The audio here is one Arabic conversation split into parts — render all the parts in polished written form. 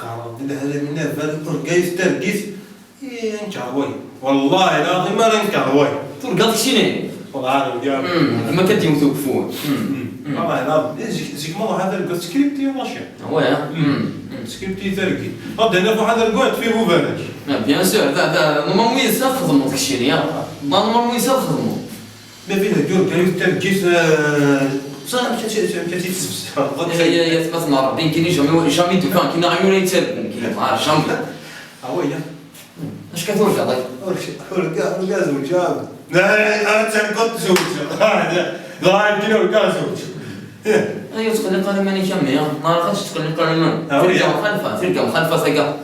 قرب هذا من هذا قيس ترقيس نكروي والله العظيم ما نكروي ترقى في شنو والله عارف ديال ما كديهم توقفون والله العظيم زيك مرة هذا لقى سكريبتي ماشي واه سكريبتي ترقي غدا انا فواحد الكوات فيه وبلاش بيان سور دا نورمالمون يسا خدموا داك الشيء يا نورمالمون يسا خدموا ما فينا ديال قيس ترقيس صافي مشاتي تسبس يا ثبتنا ربي يمكن جامي دوكان كاين عيون يتربوا كاين ما عرف جامي ويا اش كتورجع طيب ورقا زوجة لا انت كنت زوجة لا يمكن ورقا زوجة ايوا تقول لي ماني كامل ما عرفتش تقول لي قال تلقى مخالفه ثقه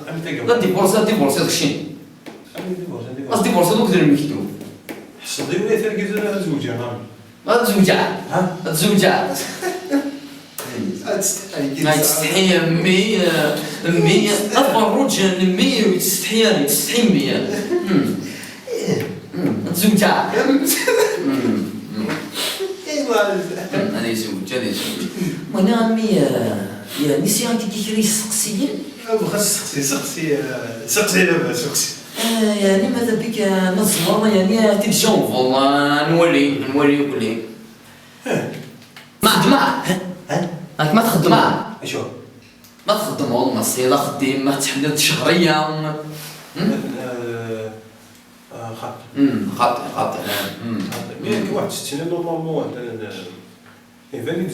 لا ديفورسا داك الشيء قصدي ديفورسا دوك دير المكتوب حصدي ولا تلقى زوجة هاد زوجة تستحي مي أفرج مي وتستحي مي زوجة هذه زوجة وانا مي يا نسيان كي سقسيين سقسي لاباس سقسي يعني ماذا بك نصبر يعني تبشوف والله نوري كلي ما راك ما تخدم اشو ما تخدم والله السيده خديم ما تحدد شهريه خاطر مي واحد 60 نورمالمون يبان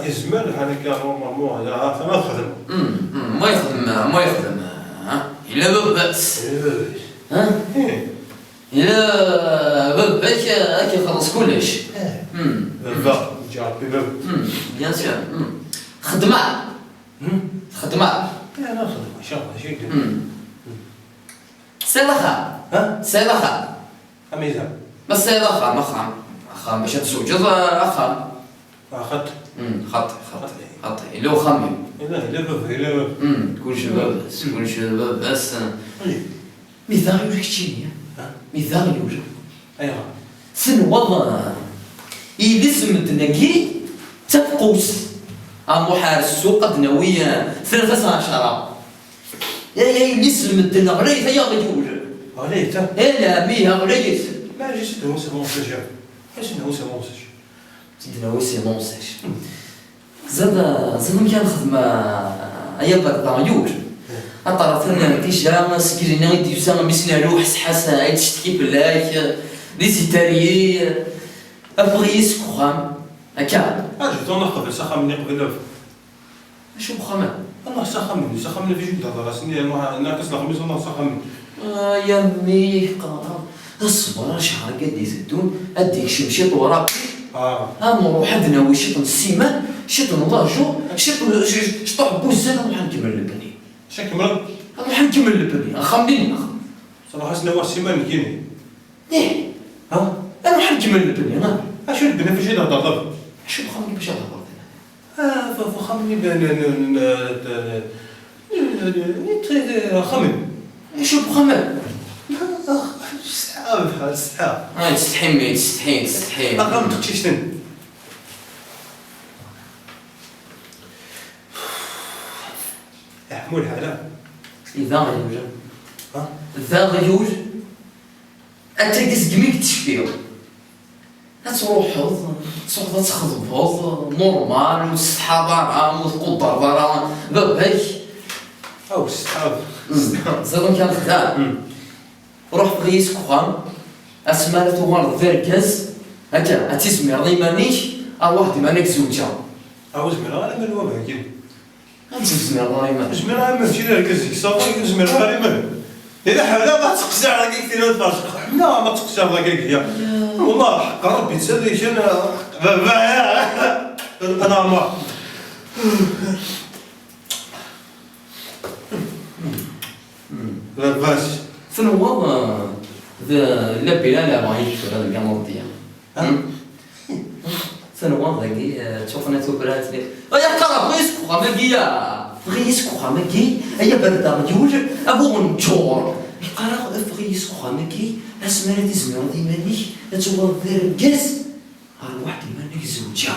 يزمان هذاك نورمالمون هذا ما خدم ما يخدم الا بأس الا باباك راك يخلص كلش بابا جاربي بابا بيان سور خدمة انا نخدم ان شاء الله شي سيلخا اميزه بس سيلخا اخا باش تزوج اخا خط الا خامي الا بابا كلشي بس مثال يوجد شيء مثال يوجد ايوا سن والله يلسم تنقي تفقوس محارس السوق الدنوية 13 يا يلسم الدنا غريت يا غيوج غريت لا ميها غريت ما جيش دو سي مون سيج اش نو سي مون سيج تدنا سي مون سيج زاد كان خدمة ايا بقى يوج اطرافنا كيشرا سكرينا يدي يسمى بسنا روح حسا يتشتكي بالله ديزيتاريي ابغيس كوخام هكا اجي تو نقبل سخمني قبل شو بخمام الله سخمني في جدة راسني ناقص الخميس والله سخمني يا ميقا اصبر شهر قد يزدون اديك شمشيط وراك مروح عندنا وشيط السيمان شيط الله شطح بوزان نروح نكمل البني شكمل نروح نكمل البني خمني صراحة سنوا السيمان كيني نروح نكمل البني اشو البني في جدة ضرب شو بخمني باش هضر فخمني خمن شو بخمن سحاب تستحي رقم تكشتن حمول حاله إذا غيوجد إذا غيوجد أتاكس قميك تشفيه تروح تخدموض نورمال وتستحى برا وتقدر برا باباك أو السحاب زادو كان خدام روح بغيس كوخام اسمالتو مرض فيركاز هكا تسمي رضي مانيش واحد مانيك زوجة زميرة أنا من وما كين زميرة رضي مانيش زميرة ماشي ركز صافي زميرة رضي مانيش إذا حدا ما تقصي على كيك تينا تفرشق لا ما تقصي على كيك والله حق ربي تسليش أنا أنا ما لاباس فنو لا بلا لا بغيت هذا القمر ديالها فنو ذاكي تشوفنا توبرات لي يا كرا بغيس كوخامكي هي بردا يوج ابو نجور يقرا بغيس كوخامكي اسمع هذه زميرة ديمانيش تشوف دير كاس واحد ديمانيك زوجة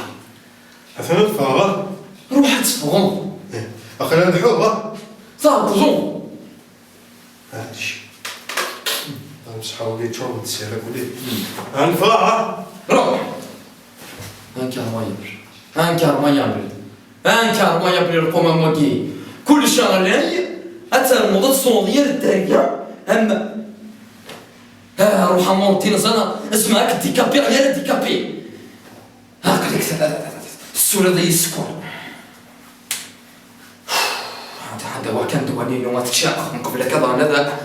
حسنا تفاغا روح تفغم اخي ندحوها تارجون. هادشي نمسحها وليت شرب السيرة وليت غنفرع روح. انكارمايبل انكارمايبل انكارمايبل القمم وكي كل شهر لي حتى الموضة الصون ديال الدرية اما روح مونتين زانا اسمعك ديكابي غير ديكابي هاكليك السورة دي السكون هذا وكان دواني لو ما تكشاق من قبل كذا هذا